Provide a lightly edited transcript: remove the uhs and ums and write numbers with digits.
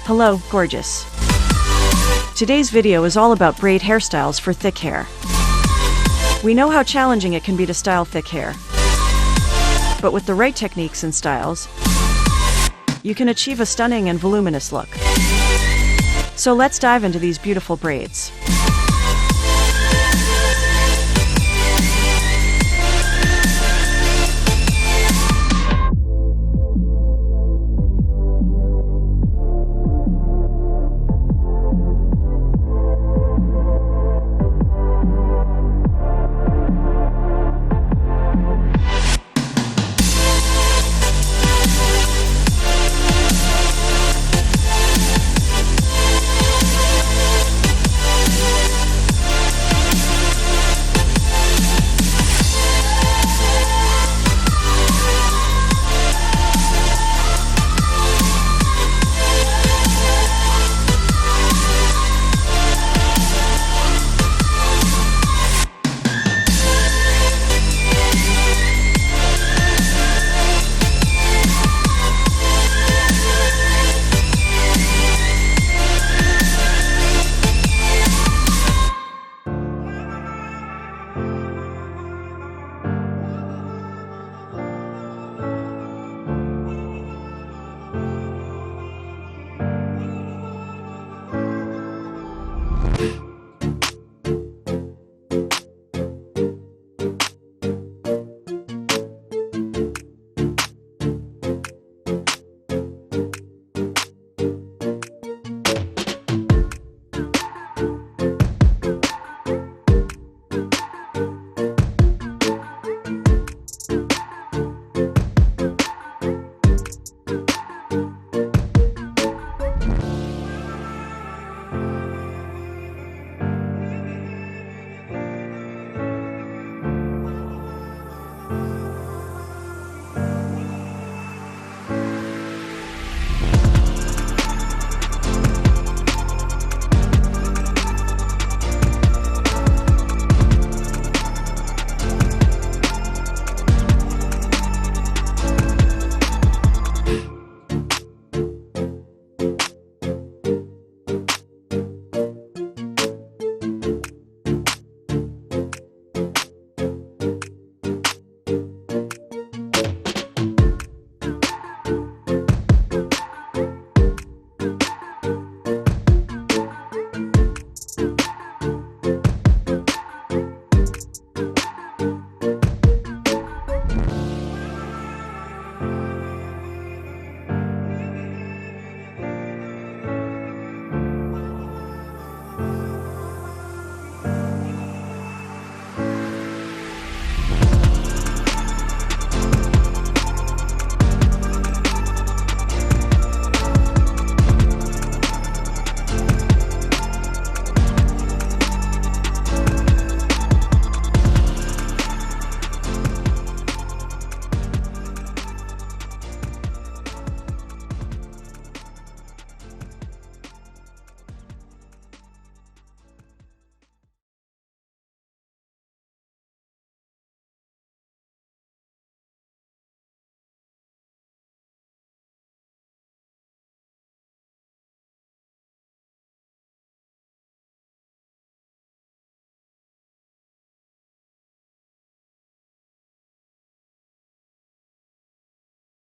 Hello, gorgeous. Today's video is all about braid hairstyles for thick hair. We know how challenging it can be to style thick hair, but with the right techniques and styles, you can achieve a stunning and voluminous look. So let's dive into these beautiful braids.